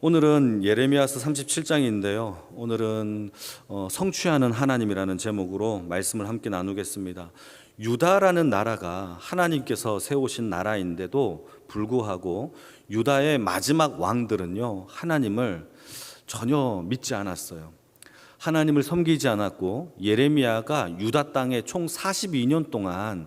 오늘은 예레미야서 37장인데요. 오늘은 성취하는 하나님이라는 제목으로 말씀을 함께 나누겠습니다. 유다라는 나라가 하나님께서 세우신 나라인데도 불구하고 유다의 마지막 왕들은요, 하나님을 전혀 믿지 않았어요. 하나님을 섬기지 않았고, 예레미야가 유다 땅에 총 42년 동안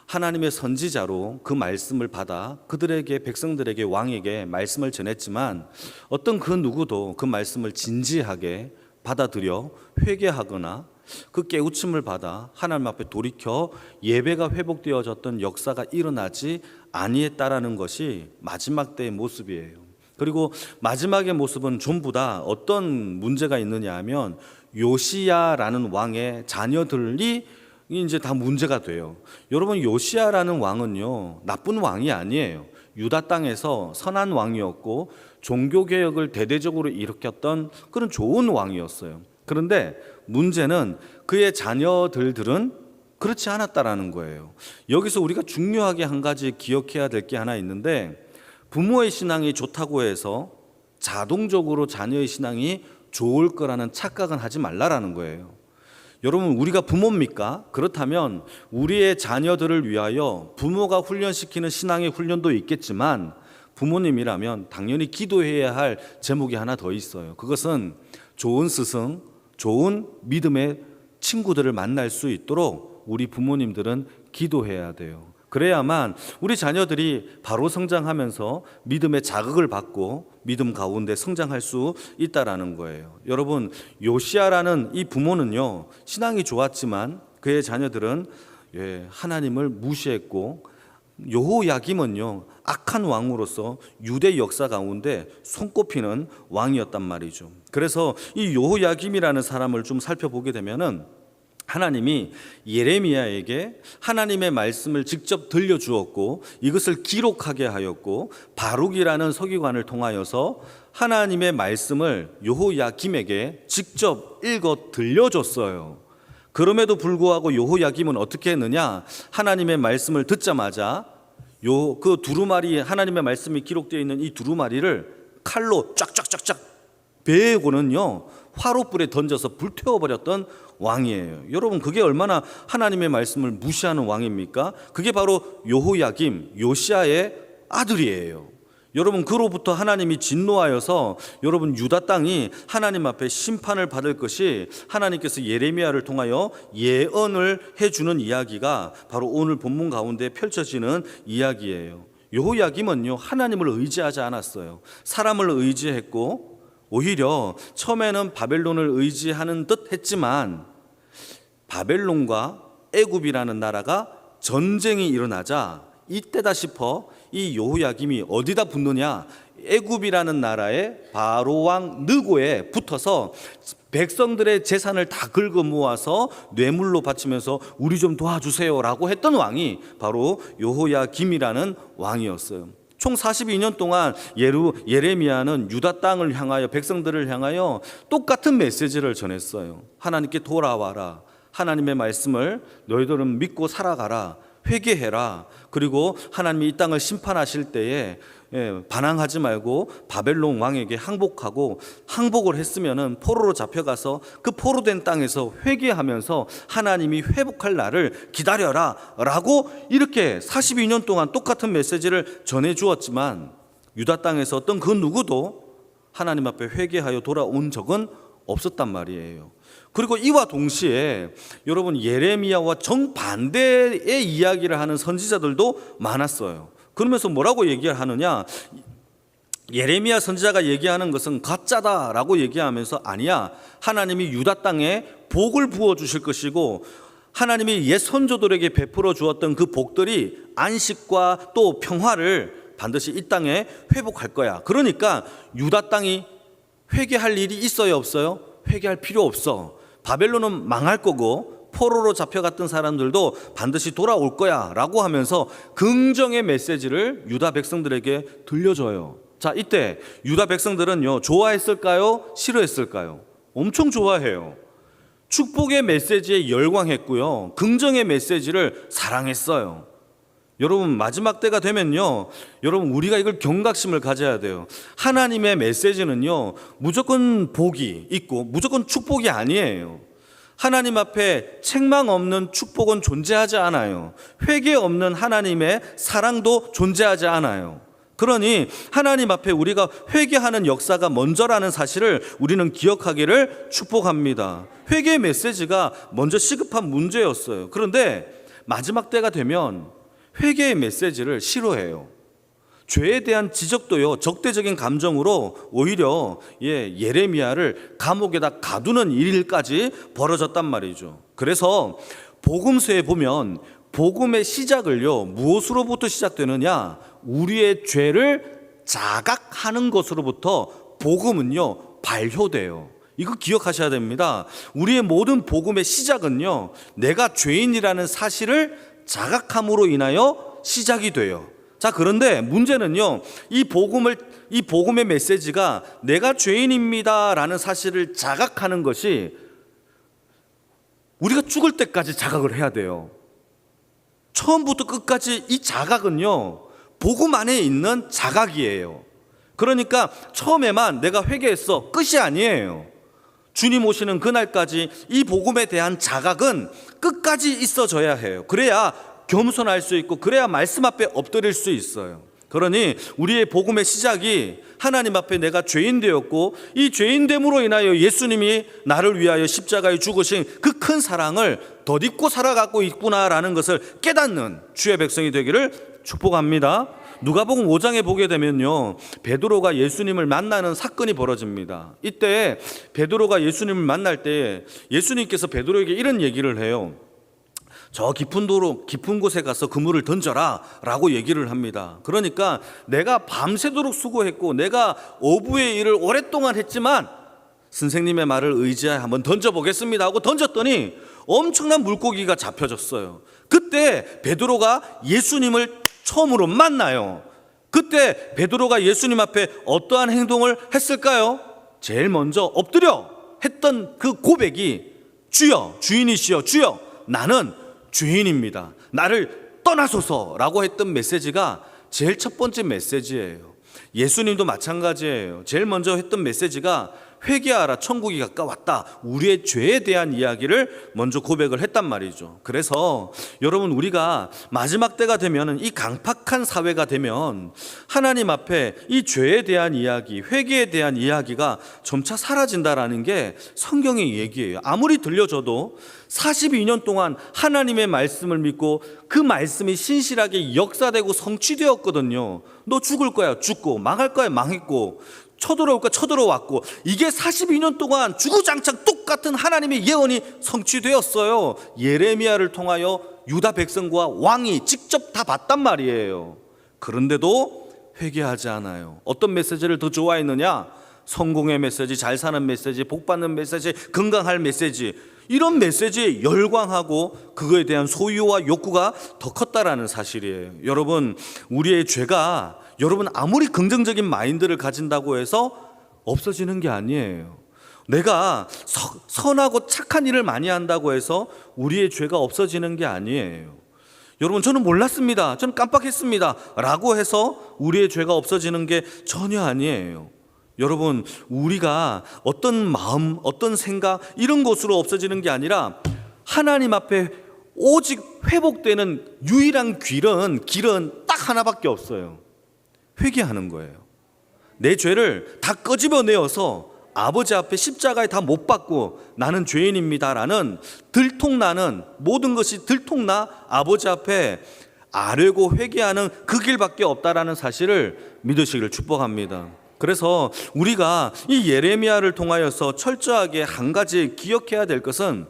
하나님의 선지자로 그 말씀을 받아 그들에게, 백성들에게, 왕에게 말씀을 전했지만 어떤 그 누구도 그 말씀을 진지하게 받아들여 회개하거나 그 깨우침을 받아 하나님 앞에 돌이켜 예배가 회복되어졌던 역사가 일어나지 아니했다라는 것이 마지막 때의 모습이에요. 그리고 마지막의 모습은 전부 다 어떤 문제가 있느냐 하면 요시야라는 왕의 자녀들이 이제 다 문제가 돼요. 여러분, 요시야라는 왕은요, 나쁜 왕이 아니에요. 유다 땅에서 선한 왕이었고 종교개혁을 대대적으로 일으켰던 그런 좋은 왕이었어요. 그런데 문제는 그의 자녀들은 그렇지 않았다라는 거예요. 여기서 우리가 중요하게 한 가지 기억해야 될 게 하나 있는데, 부모의 신앙이 좋다고 해서 자동적으로 자녀의 신앙이 좋을 거라는 착각은 하지 말라라는 거예요. 여러분, 우리가 부모입니까? 그렇다면 우리의 자녀들을 위하여 부모가 훈련시키는 신앙의 훈련도 있겠지만, 부모님이라면 당연히 기도해야 할 제목이 하나 더 있어요. 그것은 좋은 스승, 좋은 믿음의 친구들을 만날 수 있도록 우리 부모님들은 기도해야 돼요. 그래야만 우리 자녀들이 바로 성장하면서 믿음의 자극을 받고 믿음 가운데 성장할 수 있다라는 거예요. 여러분, 요시야라는 이 부모는요, 신앙이 좋았지만 그의 자녀들은 하나님을 무시했고, 여호야김은요, 악한 왕으로서 유대 역사 가운데 손꼽히는 왕이었단 말이죠. 그래서 이 여호야김이라는 사람을 좀 살펴보게 되면은 하나님이 예레미야에게 하나님의 말씀을 직접 들려주었고 이것을 기록하게 하였고, 바룩이라는 서기관을 통하여서 하나님의 말씀을 여호야김에게 직접 읽어 들려줬어요. 그럼에도 불구하고 여호야김은 어떻게 했느냐? 하나님의 말씀을 듣자마자 그 두루마리, 하나님의 말씀이 기록되어 있는 이 두루마리를 칼로 쫙쫙쫙쫙 베고는요, 화롯불에 던져서 불태워버렸던 왕이에요. 여러분, 그게 얼마나 하나님의 말씀을 무시하는 왕입니까? 그게 바로 여호야김, 요시야의 아들이에요. 여러분, 그로부터 하나님이 진노하여서 여러분, 유다 땅이 하나님 앞에 심판을 받을 것이 하나님께서 예레미야를 통하여 예언을 해주는 이야기가 바로 오늘 본문 가운데 펼쳐지는 이야기예요. 여호야김은요, 하나님을 의지하지 않았어요. 사람을 의지했고, 오히려 처음에는 바벨론을 의지하는 듯 했지만 바벨론과 애굽이라는 나라가 전쟁이 일어나자 이때다 싶어 이 여호야김이 어디다 붙느냐? 애굽이라는 나라의 바로왕 느고에 붙어서 백성들의 재산을 다 긁어 모아서 뇌물로 바치면서 우리 좀 도와주세요라고 했던 왕이 바로 여호야김이라는 왕이었어요. 총 42년 동안 예레미야는 유다 땅을 향하여, 백성들을 향하여 똑같은 메시지를 전했어요. 하나님께 돌아와라. 하나님의 말씀을 너희들은 믿고 살아가라. 회개해라. 그리고 하나님이 이 땅을 심판하실 때에 반항하지 말고 바벨론 왕에게 항복을 했으면은 포로로 잡혀가서 그 포로된 땅에서 회개하면서 하나님이 회복할 날을 기다려라 라고 이렇게 42년 동안 똑같은 메시지를 전해 주었지만, 유다 땅에서 어떤 그 누구도 하나님 앞에 회개하여 돌아온 적은 없었단 말이에요. 그리고 이와 동시에 여러분, 예레미야와 정반대의 이야기를 하는 선지자들도 많았어요. 그러면서 뭐라고 얘기를 하느냐? 예레미야 선지자가 얘기하는 것은 가짜다라고 얘기하면서, 아니야, 하나님이 유다 땅에 복을 부어주실 것이고 하나님이 옛 선조들에게 베풀어 주었던 그 복들이 안식과 또 평화를 반드시 이 땅에 회복할 거야. 그러니까 유다 땅이 회개할 일이 있어요, 없어요? 회개할 필요 없어. 바벨론은 망할 거고 포로로 잡혀갔던 사람들도 반드시 돌아올 거야 라고 하면서 긍정의 메시지를 유다 백성들에게 들려줘요. 자, 이때 유다 백성들은요, 좋아했을까요? 싫어했을까요? 엄청 좋아해요. 축복의 메시지에 열광했고요, 긍정의 메시지를 사랑했어요. 여러분, 마지막 때가 되면요, 여러분, 우리가 이걸 경각심을 가져야 돼요. 하나님의 메시지는요, 무조건 복이 있고 무조건 축복이 아니에요. 하나님 앞에 책망 없는 축복은 존재하지 않아요. 회개 없는 하나님의 사랑도 존재하지 않아요. 그러니 하나님 앞에 우리가 회개하는 역사가 먼저라는 사실을 우리는 기억하기를 축복합니다. 회개의 메시지가 먼저 시급한 문제였어요. 그런데 마지막 때가 되면 회개의 메시지를 싫어해요. 죄에 대한 지적도요, 적대적인 감정으로 오히려 예레미야를 감옥에다 가두는 일까지 벌어졌단 말이죠. 그래서 복음서에 보면 복음의 시작을요, 무엇으로부터 시작되느냐? 우리의 죄를 자각하는 것으로부터 복음은요, 발효돼요. 이거 기억하셔야 됩니다. 우리의 모든 복음의 시작은요, 내가 죄인이라는 사실을 자각함으로 인하여 시작이 돼요. 자, 그런데 문제는요, 이 복음의 메시지가 내가 죄인입니다라는 사실을 자각하는 것이 우리가 죽을 때까지 자각을 해야 돼요. 처음부터 끝까지 이 자각은요, 복음 안에 있는 자각이에요. 그러니까 처음에만 내가 회개했어, 끝이 아니에요. 주님 오시는 그날까지 이 복음에 대한 자각은 끝까지 있어져야 해요. 그래야 겸손할 수 있고, 그래야 말씀 앞에 엎드릴 수 있어요. 그러니 우리의 복음의 시작이 하나님 앞에 내가 죄인 되었고, 이 죄인됨으로 인하여 예수님이 나를 위하여 십자가에 죽으신 그 큰 사랑을 덧입고 살아가고 있구나라는 것을 깨닫는 주의 백성이 되기를 축복합니다. 누가복음 5장에 보게 되면요, 베드로가 예수님을 만나는 사건이 벌어집니다. 이때 베드로가 예수님을 만날 때 예수님께서 베드로에게 이런 얘기를 해요. 저 깊은 곳에 가서 그물을 던져라 라고 얘기를 합니다. 그러니까 내가 밤새도록 수고했고 내가 어부의 일을 오랫동안 했지만 선생님의 말을 의지하여 한번 던져보겠습니다 하고 던졌더니 엄청난 물고기가 잡혀졌어요. 그때 베드로가 예수님을 처음으로 만나요. 그때 베드로가 예수님 앞에 어떠한 행동을 했을까요? 제일 먼저 엎드려 했던 그 고백이, 주여, 주인이시여, 주여, 나는 죄인입니다, 나를 떠나소서라고 했던 메시지가 제일 첫 번째 메시지예요. 예수님도 마찬가지예요. 제일 먼저 했던 메시지가 회개하라, 천국이 가까웠다, 우리의 죄에 대한 이야기를 먼저 고백을 했단 말이죠. 그래서 여러분, 우리가 마지막 때가 되면, 이 강팍한 사회가 되면 하나님 앞에 이 죄에 대한 이야기, 회개에 대한 이야기가 점차 사라진다라는 게 성경의 얘기예요. 아무리 들려줘도 42년 동안 하나님의 말씀을 믿고 그 말씀이 신실하게 역사되고 성취되었거든요. 너 죽을 거야, 죽고, 망할 거야, 망했고, 쳐들어올 거야, 쳐들어왔고, 이게 42년 동안 주구장창 똑같은 하나님의 예언이 성취되었어요. 예레미야를 통하여 유다 백성과 왕이 직접 다 봤단 말이에요. 그런데도 회개하지 않아요. 어떤 메시지를 더 좋아했느냐? 성공의 메시지, 잘 사는 메시지, 복 받는 메시지, 건강할 메시지, 이런 메시지에 열광하고 그거에 대한 소유와 욕구가 더 컸다라는 사실이에요. 여러분, 우리의 죄가 여러분 아무리 긍정적인 마인드를 가진다고 해서 없어지는 게 아니에요. 내가 선하고 착한 일을 많이 한다고 해서 우리의 죄가 없어지는 게 아니에요. 여러분, 저는 몰랐습니다, 저는 깜빡했습니다 라고 해서 우리의 죄가 없어지는 게 전혀 아니에요. 여러분, 우리가 어떤 마음, 어떤 생각, 이런 것으로 없어지는 게 아니라 하나님 앞에 오직 회복되는 유일한 길은 딱 하나밖에 없어요. 회개하는 거예요. 내 죄를 다 끄집어내어서 아버지 앞에 십자가에 다 못 박고 나는 죄인입니다라는 들통나는, 모든 것이 들통나 아버지 앞에 아뢰고 회개하는 그 길밖에 없다라는 사실을 믿으시기를 축복합니다. 그래서 우리가 이 예레미야를 통하여서 철저하게 한 가지 기억해야 될 것은,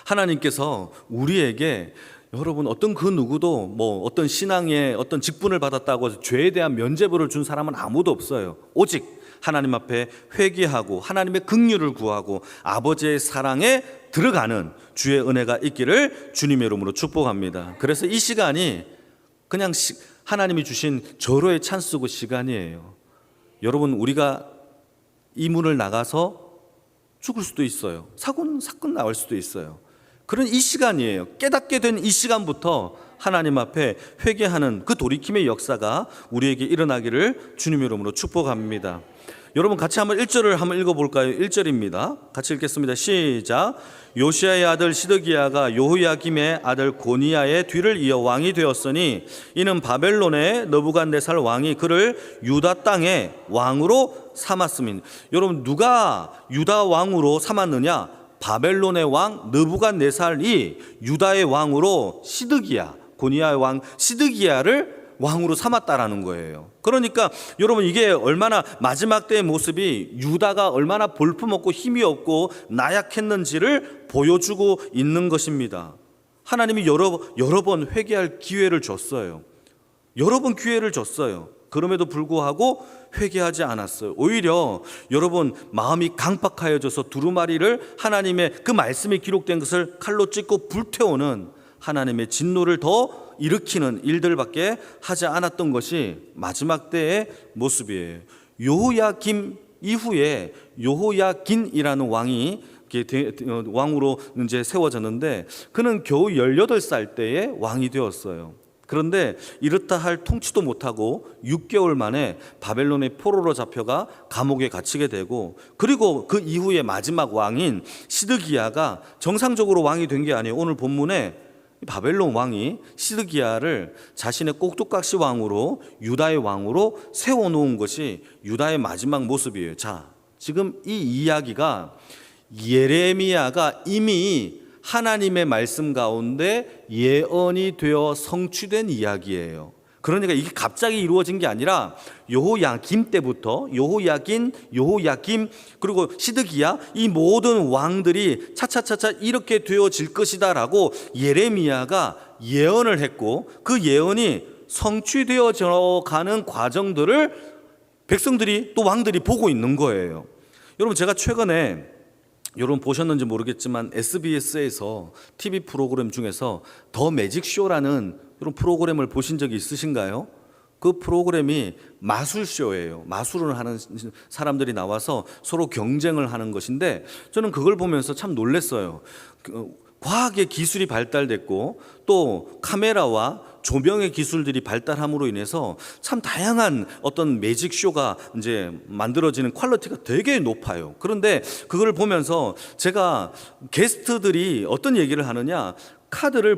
하나님께서 우리에게, 여러분, 어떤 그 누구도 어떤 신앙의 어떤 직분을 받았다고 해서 죄에 대한 면죄부를 준 사람은 아무도 없어요. 오직 하나님 앞에 회개하고 하나님의 긍휼을 구하고 아버지의 사랑에 들어가는 주의 은혜가 있기를 주님의 이름으로 축복합니다. 그래서 이 시간이 그냥 하나님이 주신 절호의 찬스고 시간이에요. 여러분, 우리가 이 문을 나가서 죽을 수도 있어요. 사건 나올 수도 있어요. 그런 이 시간이에요. 깨닫게 된 이 시간부터 하나님 앞에 회개하는 그 돌이킴의 역사가 우리에게 일어나기를 주님 이름으로 축복합니다. 여러분 같이 한번 1절을 한번 읽어볼까요? 1절입니다. 같이 읽겠습니다. 시작. 요시야의 아들 시드기야가 여호야김의 아들 고니야의 뒤를 이어 왕이 되었으니 이는 바벨론의 느부갓네살 왕이 그를 유다 땅의 왕으로 삼았습니다. 여러분 누가 유다 왕으로 삼았느냐? 바벨론의 왕 느부갓네살이 유다의 왕으로 시드기야, 고니야의 왕 시드기야를 왕으로 삼았다라는 거예요. 그러니까 여러분 이게 얼마나 마지막 때의 모습이 유다가 얼마나 볼품없고 힘이 없고 나약했는지를 보여주고 있는 것입니다. 하나님이 여러 번 회개할 기회를 줬어요. 여러 번 기회를 줬어요. 그럼에도 불구하고 회개하지 않았어요. 오히려 여러분 마음이 강팍하여져서 두루마리를 하나님의 그 말씀이 기록된 것을 칼로 찢고 불태우는 하나님의 진노를 더 일으키는 일들밖에 하지 않았던 것이 마지막 때의 모습이에요. 여호야김 이후에 여호야긴이라는 왕이 왕으로 이제 세워졌는데 그는 겨우 18살 때에 왕이 되었어요. 그런데 이렇다 할 통치도 못하고 6개월 만에 바벨론의 포로로 잡혀가 감옥에 갇히게 되고, 그리고 그 이후에 마지막 왕인 시드기야가 정상적으로 왕이 된 게 아니에요. 오늘 본문에 바벨론 왕이 시드기야를 자신의 꼭두각시 왕으로, 유다의 왕으로 세워놓은 것이 유다의 마지막 모습이에요. 자, 지금 이 이야기가 예레미야가 이미 하나님의 말씀 가운데 예언이 되어 성취된 이야기예요. 그러니까 이게 갑자기 이루어진 게 아니라 여호야김 때부터 여호야긴, 여호야김, 그리고 시드기야, 이 모든 왕들이 차차차차 이렇게 되어질 것이다라고 예레미야가 예언을 했고, 그 예언이 성취되어져 가는 과정들을 백성들이 또 왕들이 보고 있는 거예요. 여러분 제가 최근에 여러분 보셨는지 모르겠지만 SBS에서 TV 프로그램 중에서 더 매직쇼라는 이런 프로그램을 보신 적이 있으신가요? 그 프로그램이 마술쇼예요. 마술을 하는 사람들이 나와서 서로 경쟁을 하는 것인데, 저는 그걸 보면서 참 놀랐어요. 과학의 기술이 발달됐고 또 카메라와 조명의 기술들이 발달함으로 인해서 참 다양한 어떤 매직쇼가 이제 만들어지는 퀄리티가 되게 높아요. 그런데 그걸 보면서 제가 게스트들이 어떤 얘기를 하느냐,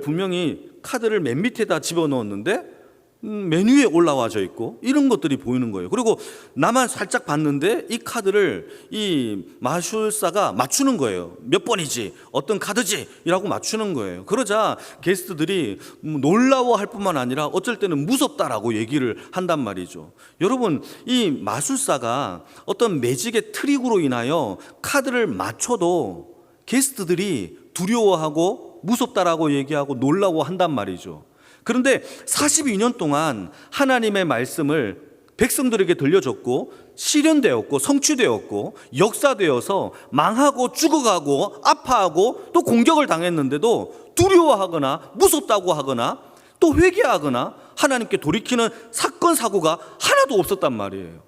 분명히 카드를 맨 밑에다 집어넣었는데 메뉴에 올라와져 있고 이런 것들이 보이는 거예요. 그리고 나만 살짝 봤는데 이 카드를 이 마술사가 맞추는 거예요. 몇 번이지, 어떤 카드지 이라고 맞추는 거예요. 그러자 게스트들이 놀라워할 뿐만 아니라 어쩔 때는 무섭다라고 얘기를 한단 말이죠. 여러분 이 마술사가 어떤 매직의 트릭으로 인하여 카드를 맞춰도 게스트들이 두려워하고 무섭다라고 얘기하고 놀라워한단 말이죠. 그런데 42년 동안 하나님의 말씀을 백성들에게 들려줬고 실현되었고 성취되었고 역사되어서 망하고 죽어가고 아파하고 또 공격을 당했는데도 두려워하거나 무섭다고 하거나 또 회개하거나 하나님께 돌이키는 사건 사고가 하나도 없었단 말이에요.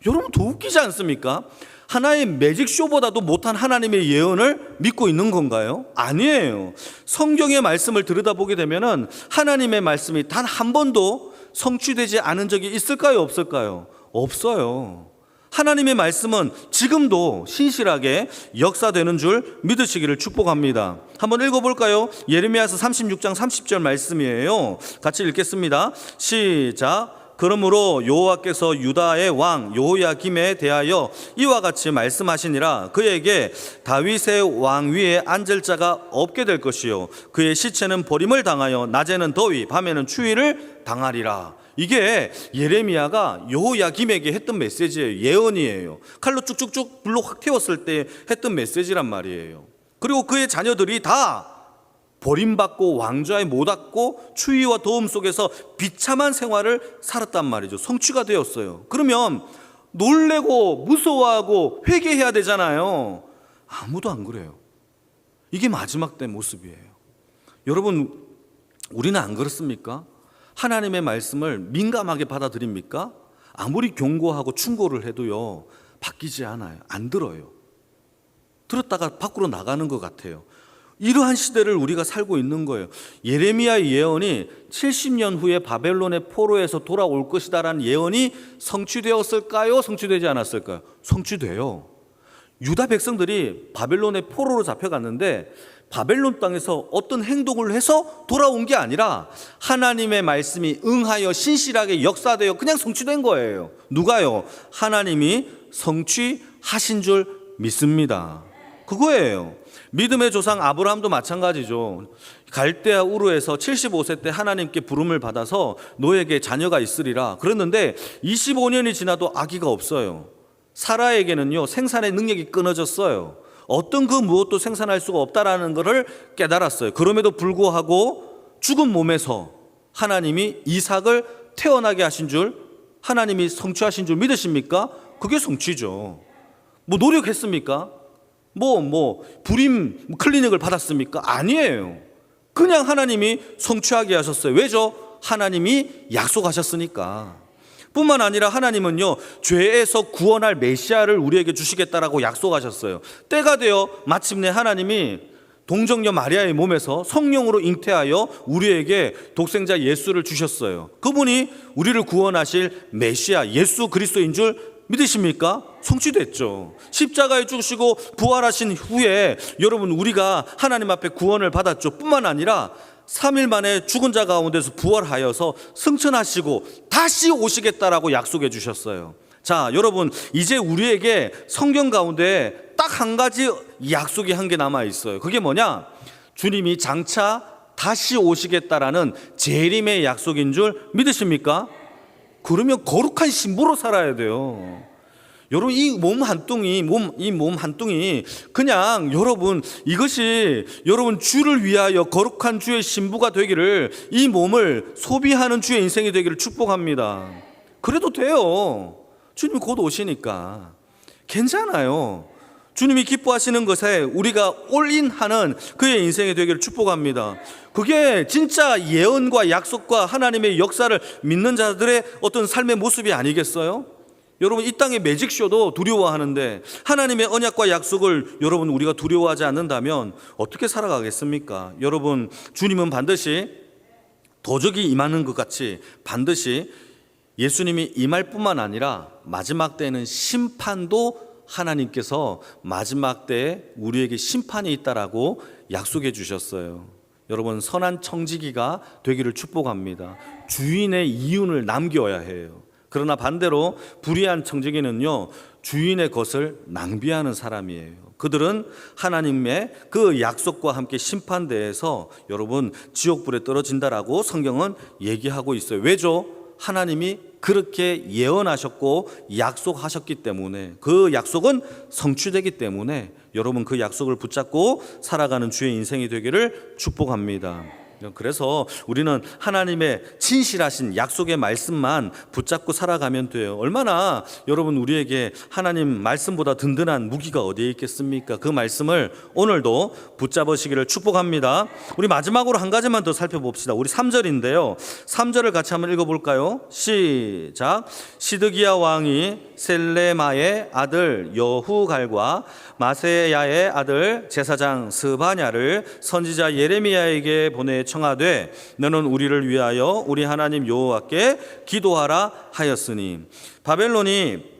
여러분 더 웃기지 않습니까? 하나의 매직쇼보다도 못한 하나님의 예언을 믿고 있는 건가요? 아니에요. 성경의 말씀을 들여다보게 되면은 하나님의 말씀이 단 한 번도 성취되지 않은 적이 있을까요? 없을까요? 없어요. 하나님의 말씀은 지금도 신실하게 역사되는 줄 믿으시기를 축복합니다. 한번 읽어볼까요? 예레미야서 36장 30절 말씀이에요. 같이 읽겠습니다. 시작. 그러므로 여호와께서 유다의 왕 여호야김에 대하여 이와 같이 말씀하시니라. 그에게 다윗의 왕위에 앉을 자가 없게 될 것이요 그의 시체는 버림을 당하여 낮에는 더위 밤에는 추위를 당하리라. 이게 예레미야가 여호야김에게 했던 메시지예요. 예언이에요. 칼로 쭉쭉쭉 불로 확 태웠을 때 했던 메시지란 말이에요. 그리고 그의 자녀들이 다 버림받고 왕좌에 못 앉고 추위와 더움 속에서 비참한 생활을 살았단 말이죠. 성취가 되었어요. 그러면 놀래고 무서워하고 회개해야 되잖아요. 아무도 안 그래요. 이게 마지막 때 모습이에요. 여러분 우리는 안 그렇습니까? 하나님의 말씀을 민감하게 받아들입니까? 아무리 경고하고 충고를 해도요 바뀌지 않아요. 안 들어요. 들었다가 밖으로 나가는 것 같아요. 이러한 시대를 우리가 살고 있는 거예요. 예레미야의 예언이 70년 후에 바벨론의 포로에서 돌아올 것이다라는 예언이 성취되었을까요? 성취되지 않았을까요? 성취돼요. 유다 백성들이 바벨론의 포로로 잡혀갔는데 바벨론 땅에서 어떤 행동을 해서 돌아온 게 아니라 하나님의 말씀이 응하여 신실하게 역사되어 그냥 성취된 거예요. 누가요? 하나님이 성취하신 줄 믿습니다. 그거예요. 믿음의 조상 아브라함도 마찬가지죠. 갈대아 우르에서 75세 때 하나님께 부름을 받아서 너에게 자녀가 있으리라 그랬는데 25년이 지나도 아기가 없어요. 사라에게는요 생산의 능력이 끊어졌어요. 어떤 그 무엇도 생산할 수가 없다라는 것을 깨달았어요. 그럼에도 불구하고 죽은 몸에서 하나님이 이삭을 태어나게 하신 줄, 하나님이 성취하신 줄 믿으십니까? 그게 성취죠. 뭐 노력했습니까? 불임 클리닉을 받았습니까? 아니에요. 그냥 하나님이 성취하게 하셨어요. 왜죠? 하나님이 약속하셨으니까. 뿐만 아니라 하나님은요 죄에서 구원할 메시아를 우리에게 주시겠다라고 약속하셨어요. 때가 되어 마침내 하나님이 동정녀 마리아의 몸에서 성령으로 잉태하여 우리에게 독생자 예수를 주셨어요. 그분이 우리를 구원하실 메시아 예수 그리스도인 줄 믿으십니까? 성취됐죠. 십자가에 죽으시고 부활하신 후에 여러분 우리가 하나님 앞에 구원을 받았죠. 뿐만 아니라 3일 만에 죽은 자 가운데서 부활하여서 승천하시고 다시 오시겠다라고 약속해 주셨어요. 자, 여러분 이제 우리에게 성경 가운데 딱 한 가지 약속이 한 개 남아 있어요. 그게 뭐냐? 주님이 장차 다시 오시겠다라는 재림의 약속인 줄 믿으십니까? 그러면 거룩한 신부로 살아야 돼요. 여러분 이 몸 한 뚱이 그냥 여러분 이것이 여러분 주를 위하여 거룩한 주의 신부가 되기를, 이 몸을 소비하는 주의 인생이 되기를 축복합니다. 그래도 돼요. 주님 곧 오시니까 괜찮아요. 주님이 기뻐하시는 것에 우리가 올인하는 그의 인생이 되기를 축복합니다. 그게 진짜 예언과 약속과 하나님의 역사를 믿는 자들의 어떤 삶의 모습이 아니겠어요? 여러분 이 땅의 매직쇼도 두려워하는데 하나님의 언약과 약속을 여러분 우리가 두려워하지 않는다면 어떻게 살아가겠습니까? 여러분 주님은 반드시 도적이 임하는 것 같이 반드시 예수님이 임할 뿐만 아니라 마지막 때에는 심판도 하나님께서 마지막 때에 우리에게 심판이 있다라고 약속해 주셨어요. 여러분 선한 청지기가 되기를 축복합니다. 주인의 이윤을 남겨야 해요. 그러나 반대로 불의한 청지기는요 주인의 것을 낭비하는 사람이에요. 그들은 하나님의 그 약속과 함께 심판대에서 여러분 지옥불에 떨어진다라고 성경은 얘기하고 있어요. 왜죠? 하나님이 그렇게 예언하셨고 약속하셨기 때문에, 그 약속은 성취되기 때문에 여러분 그 약속을 붙잡고 살아가는 주의 인생이 되기를 축복합니다. 그래서 우리는 하나님의 진실하신 약속의 말씀만 붙잡고 살아가면 돼요. 얼마나 여러분 우리에게 하나님 말씀보다 든든한 무기가 어디에 있겠습니까? 그 말씀을 오늘도 붙잡으시기를 축복합니다. 우리 마지막으로 한 가지만 더 살펴봅시다. 우리 3절인데요 3절을 같이 한번 읽어볼까요? 시작. 시드기야 왕이 셀레마의 아들 여후갈과 마세야의 아들 제사장 스바냐를 선지자 예레미야에게 보내 청하되 너는 우리를 위하여 우리 하나님 여호와께 기도하라 하였으니, 바벨론이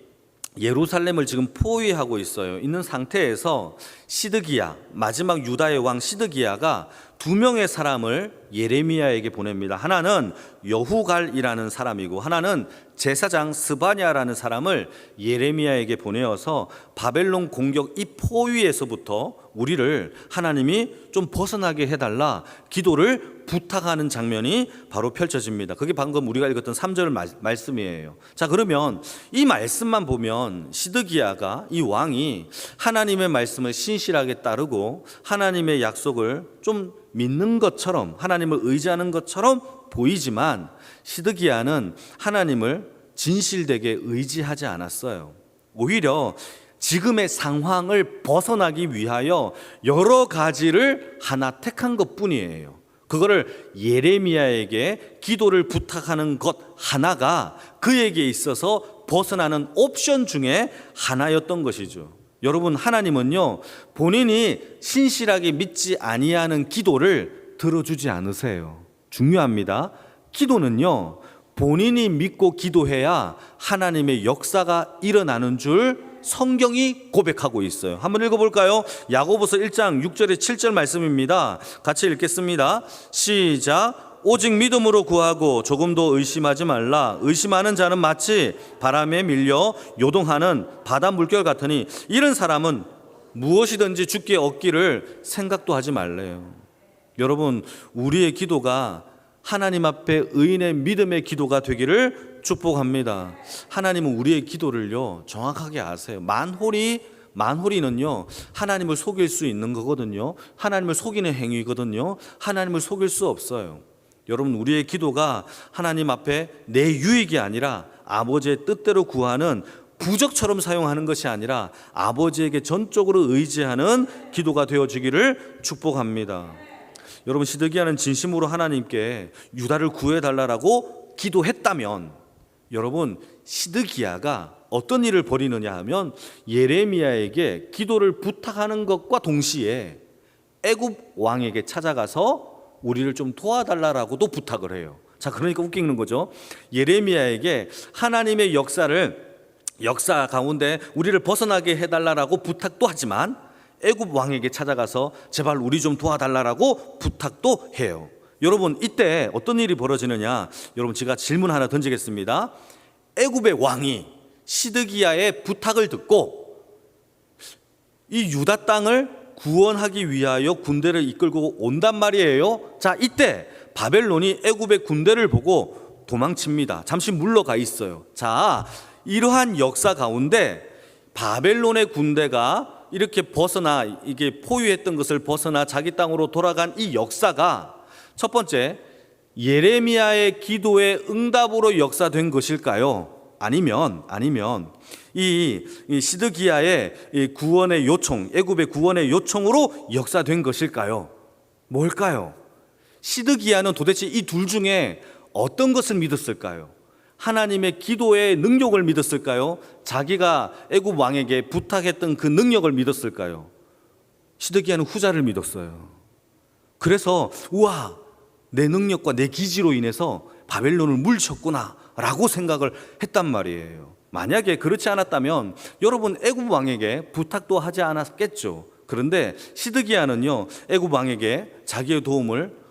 예루살렘을 지금 포위하고 있는 상태에서 시드기야, 마지막 유다의 왕 시드기야가 두 명의 사람을 예레미야에게 보냅니다. 하나는 여후갈이라는 사람이고 하나는 제사장 스바냐라는 사람을 예레미야에게 보내어서 바벨론 공격 이 포위에서부터 우리를 하나님이 좀 벗어나게 해달라 기도를 부탁하는 장면이 바로 펼쳐집니다. 그게 방금 우리가 읽었던 3절 말씀이에요. 자, 그러면 이 말씀만 보면 시드기야가, 이 왕이 하나님의 말씀을 신실하게 따르고 하나님의 약속을 좀 믿는 것처럼, 하나님을 의지하는 것처럼 보이지만 시드기야는 하나님을 진실되게 의지하지 않았어요. 오히려 지금의 상황을 벗어나기 위하여 여러 가지를 하나 택한 것뿐이에요. 그거를 예레미야에게 기도를 부탁하는 것 하나가 그에게 있어서 벗어나는 옵션 중에 하나였던 것이죠. 여러분, 하나님은요, 본인이 신실하게 믿지 아니하는 기도를 들어주지 않으세요. 중요합니다. 기도는요, 본인이 믿고 기도해야 하나님의 역사가 일어나는 줄 성경이 고백하고 있어요. 한번 읽어볼까요? 야고보서 1장 6절에 7절 말씀입니다. 같이 읽겠습니다. 시작. 오직 믿음으로 구하고 조금도 의심하지 말라. 의심하는 자는 마치 바람에 밀려 요동하는 바다 물결 같으니 이런 사람은 무엇이든지 주께 얻기를 생각도 하지 말래요. 여러분, 우리의 기도가 하나님 앞에 의인의 믿음의 기도가 되기를 축복합니다. 하나님은 우리의 기도를요, 정확하게 아세요. 만홀이는요, 하나님을 속일 수 있는 거거든요. 하나님을 속이는 행위거든요. 하나님을 속일 수 없어요. 여러분, 우리의 기도가 하나님 앞에 내 유익이 아니라 아버지의 뜻대로 구하는 부적처럼 사용하는 것이 아니라 아버지에게 전적으로 의지하는 기도가 되어지기를 축복합니다. 여러분, 시드기야는 진심으로 하나님께 유다를 구해달라고 기도했다면, 여러분, 시드기야가 어떤 일을 벌이느냐 하면 예레미야에게 기도를 부탁하는 것과 동시에 애굽 왕에게 찾아가서 우리를 좀 도와달라고도 부탁을 해요. 자, 그러니까 웃기는 거죠. 예레미야에게 하나님의 역사 가운데 우리를 벗어나게 해달라고 부탁도 하지만 애굽 왕에게 찾아가서 제발 우리 좀 도와달라고 부탁도 해요. 여러분, 이때 어떤 일이 벌어지느냐? 여러분, 제가 질문 하나 던지겠습니다. 애굽의 왕이 시드기야의 부탁을 듣고 이 유다 땅을 구원하기 위하여 군대를 이끌고 온단 말이에요. 자, 이때 바벨론이 애굽의 군대를 보고 도망칩니다. 잠시 물러가 있어요. 자, 이러한 역사 가운데 바벨론의 군대가 이렇게 벗어나, 이게 포위했던 것을 벗어나 자기 땅으로 돌아간 이 역사가 첫 번째, 예레미야의 기도의 응답으로 역사된 것일까요? 아니면 이 시드기야의 이 구원의 요청, 애굽의 구원의 요청으로 역사된 것일까요? 뭘까요? 시드기야는 도대체 이 둘 중에 어떤 것을 믿었을까요? 하나님의 기도의 능력을 믿었을까요? 자기가 애굽 왕에게 부탁했던 그 능력을 믿었을까요? 시드기야는 후자를 믿었어요. 그래서 우와, 내 능력과 내 기지로 인해서 바벨론을 물리쳤구나 라고 생각을 했단 말이에요. 만약에 그렇지 않았다면 여러분, 애굽 왕에게 부탁도 하지 않았겠죠. 그런데 시드기야는요, 애굽 왕에게 자기의 도움을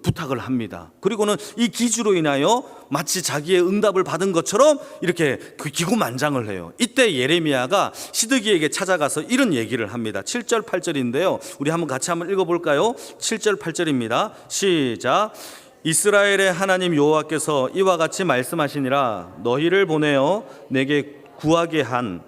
부탁을 합니다. 그리고는 이 기주로 인하여 마치 자기의 응답을 받은 것처럼 이렇게 그 기고만장을 해요. 이때 예레미야가 시드기야에게 찾아가서 이런 얘기를 합니다. 7절 8절인데요 우리 같이 한번 읽어볼까요? 7절 8절입니다 시작. 이스라엘의 하나님 여호와께서 이와 같이 말씀하시니라. 너희를 보내어 내게 구하게 한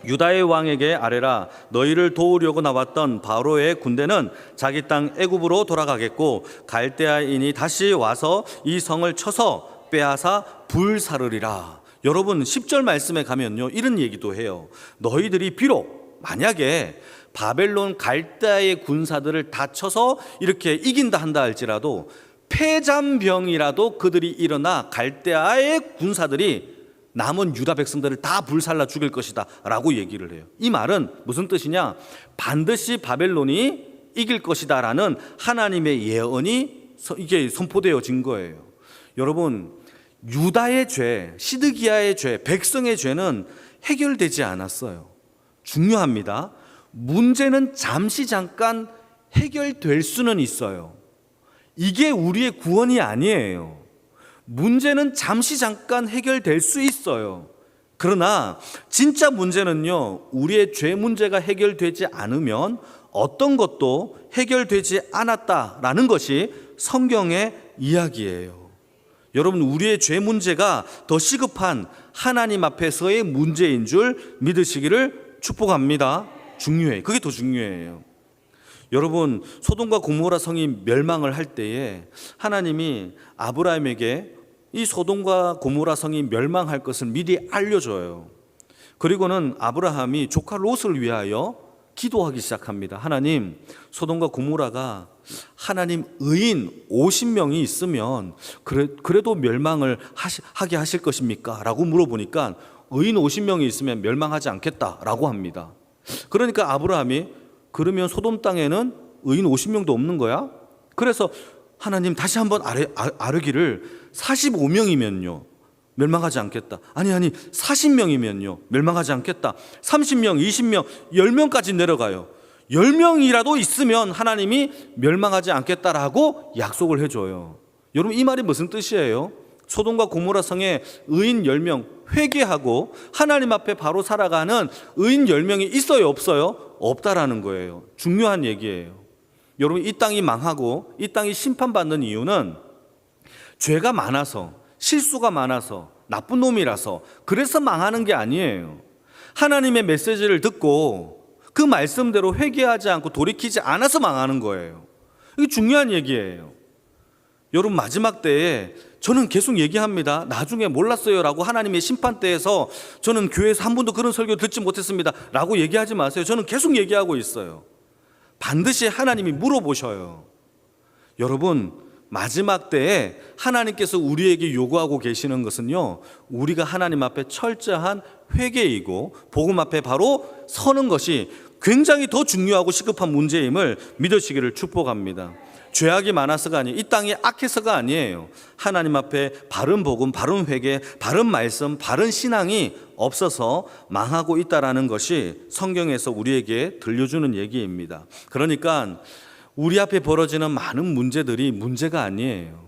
유다의 왕에게 아뢰라. 너희를 도우려고 나왔던 바로의 군대는 자기 땅 애굽으로 돌아가겠고 갈대아인이 다시 와서 이 성을 쳐서 빼앗아 불사르리라. 여러분, 10절 말씀에 가면요, 이런 얘기도 해요. 너희들이 비록 만약에 바벨론 갈대아의 군사들을 다 쳐서 이렇게 이긴다 한다 할지라도 패잔병이라도 그들이 일어나 갈대아의 군사들이 남은 유다 백성들을 다 불살라 죽일 것이다 라고 얘기를 해요. 이 말은 무슨 뜻이냐? 반드시 바벨론이 이길 것이다 라는 하나님의 예언이 이게 선포되어진 거예요. 여러분, 유다의 죄, 시드기야의 죄, 백성의 죄는 해결되지 않았어요. 중요합니다. 문제는 잠시 잠깐 해결될 수는 있어요. 이게 우리의 구원이 아니에요. 문제는 잠시 잠깐 해결될 수 있어요. 그러나 진짜 문제는요, 우리의 죄 문제가 해결되지 않으면 어떤 것도 해결되지 않았다라는 것이 성경의 이야기예요. 여러분, 우리의 죄 문제가 더 시급한 하나님 앞에서의 문제인 줄 믿으시기를 축복합니다. 중요해요. 그게 더 중요해요. 여러분, 소돔과 고모라 성이 멸망을 할 때에 하나님이 아브라함에게 이 소돔과 고모라 성이 멸망할 것을 미리 알려줘요. 그리고는 아브라함이 조카 롯을 위하여 기도하기 시작합니다. 하나님, 소돔과 고모라가 하나님 의인 50명이 있으면 그래도 멸망을 하게 하실 것입니까? 라고 물어보니까 의인 50명이 있으면 멸망하지 않겠다라고 합니다. 그러니까 아브라함이 그러면 소돔 땅에는 의인 50명도 없는 거야? 그래서 하나님 다시 한번 아르기를 45명이면요 멸망하지 않겠다. 아니 40명이면요 멸망하지 않겠다. 30명, 20명, 10명까지 내려가요. 10명이라도 있으면 하나님이 멸망하지 않겠다라고 약속을 해줘요. 여러분 이 말이 무슨 뜻이에요? 소돔과 고모라 성에 의인 10명 회개하고 하나님 앞에 바로 살아가는 의인 10명이 있어요 없어요? 없다라는 거예요. 중요한 얘기예요. 여러분 이 땅이 망하고 이 땅이 심판받는 이유는 죄가 많아서 실수가 많아서 나쁜 놈이라서 그래서 망하는 게 아니에요. 하나님의 메시지를 듣고 그 말씀대로 회개하지 않고 돌이키지 않아서 망하는 거예요. 이게 중요한 얘기예요. 여러분 마지막 때에 저는 계속 얘기합니다. 나중에 몰랐어요 라고 하나님의 심판대에서 저는 교회에서 한 번도 그런 설교 듣지 못했습니다 라고 얘기하지 마세요. 저는 계속 얘기하고 있어요. 반드시 하나님이 물어보셔요. 여러분 마지막 때에 하나님께서 우리에게 요구하고 계시는 것은요 우리가 하나님 앞에 철저한 회개이고 복음 앞에 바로 서는 것이 굉장히 더 중요하고 시급한 문제임을 믿으시기를 축복합니다. 죄악이 많아서가 아니에요. 이 땅이 악해서가 아니에요. 하나님 앞에 바른 복음, 바른 회개, 바른 말씀, 바른 신앙이 없어서 망하고 있다라는 것이 성경에서 우리에게 들려주는 얘기입니다. 그러니까 우리 앞에 벌어지는 많은 문제들이 문제가 아니에요.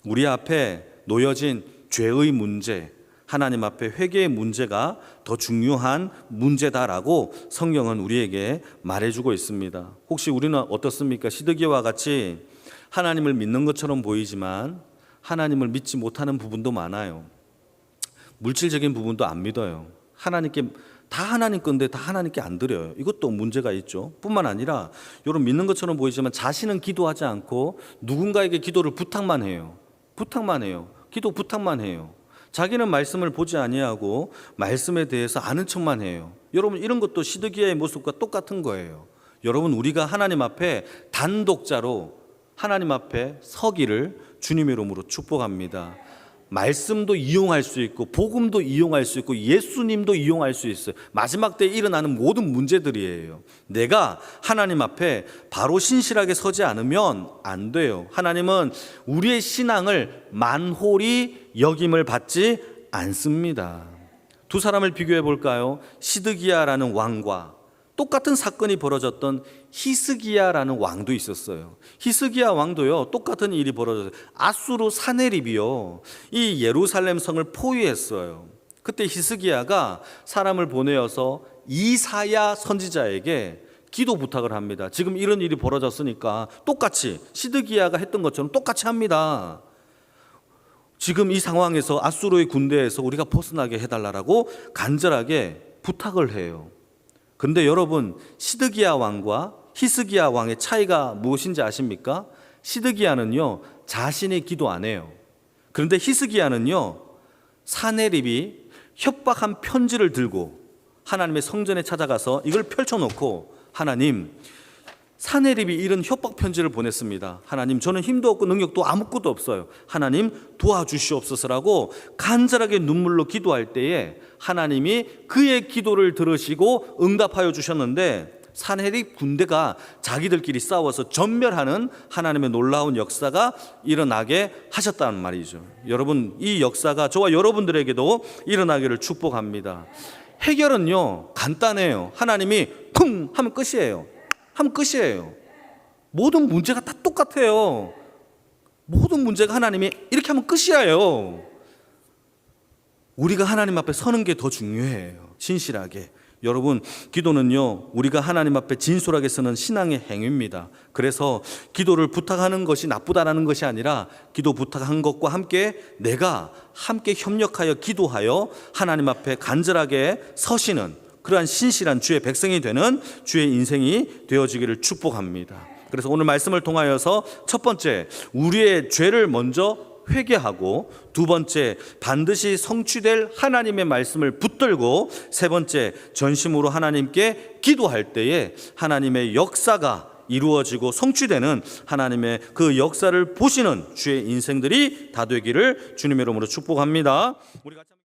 우리 앞에 놓여진 죄의 문제, 하나님 앞에 회개의 문제가 더 중요한 문제다라고 성경은 우리에게 말해주고 있습니다. 혹시 우리는 어떻습니까? 시드기와 같이 하나님을 믿는 것처럼 보이지만 하나님을 믿지 못하는 부분도 많아요. 물질적인 부분도 안 믿어요. 하나님께 다 하나님 건데 다 하나님께 안 드려요. 이것도 문제가 있죠. 뿐만 아니라 여러분 믿는 것처럼 보이지만 자신은 기도하지 않고 누군가에게 기도를 부탁만 해요. 기도 부탁만 해요. 자기는 말씀을 보지 아니하고 말씀에 대해서 아는 척만 해요. 여러분 이런 것도 시드기야의 모습과 똑같은 거예요. 여러분 우리가 하나님 앞에 단독자로 하나님 앞에 서기를 주님의 이름으로 축복합니다. 말씀도 이용할 수 있고 복음도 이용할 수 있고 예수님도 이용할 수 있어요. 마지막 때에 일어나는 모든 문제들이에요. 내가 하나님 앞에 바로 신실하게 서지 않으면 안 돼요. 하나님은 우리의 신앙을 만홀히 여김을 받지 않습니다. 두 사람을 비교해 볼까요? 시드기야라는 왕과 똑같은 사건이 벌어졌던 히스기야라는 왕도 있었어요. 히스기야 왕도요 똑같은 일이 벌어졌어요. 아수르 사네립이요 이 예루살렘 성을 포위했어요. 그때 히스기야가 사람을 보내어서 이사야 선지자에게 기도 부탁을 합니다. 지금 이런 일이 벌어졌으니까 똑같이 시드기야가 했던 것처럼 똑같이 합니다. 지금 이 상황에서 아수르의 군대에서 우리가 벗어나게 해달라고 간절하게 부탁을 해요. 그런데 여러분 시드기야 왕과 히스기야 왕의 차이가 무엇인지 아십니까? 시드기야는요 자신이 기도 안 해요. 그런데 히스기야는요 사네립이 협박한 편지를 들고 하나님의 성전에 찾아가서 이걸 펼쳐놓고 하나님 사네립이 이런 협박 편지를 보냈습니다. 하나님 저는 힘도 없고 능력도 아무것도 없어요. 하나님 도와주시옵소서라고 간절하게 눈물로 기도할 때에 하나님이 그의 기도를 들으시고 응답하여 주셨는데 사네립 군대가 자기들끼리 싸워서 전멸하는 하나님의 놀라운 역사가 일어나게 하셨다는 말이죠. 여러분 이 역사가 저와 여러분들에게도 일어나기를 축복합니다. 해결은요 간단해요. 하나님이 쿵 하면 끝이에요. 모든 문제가 다 똑같아요. 모든 문제가 하나님이 이렇게 하면 끝이에요. 우리가 하나님 앞에 서는 게 더 중요해요. 진실하게. 여러분 기도는요 우리가 하나님 앞에 진솔하게 서는 신앙의 행위입니다. 그래서 기도를 부탁하는 것이 나쁘다라는 것이 아니라 기도 부탁한 것과 함께 내가 함께 협력하여 기도하여 하나님 앞에 간절하게 서시는 그러한 신실한 주의 백성이 되는 주의 인생이 되어지기를 축복합니다. 그래서 오늘 말씀을 통하여서 첫 번째 우리의 죄를 먼저 회개하고 두 번째 반드시 성취될 하나님의 말씀을 붙들고 세 번째 전심으로 하나님께 기도할 때에 하나님의 역사가 이루어지고 성취되는 하나님의 그 역사를 보시는 주의 인생들이 다 되기를 주님의 이름으로 축복합니다. 우리 같이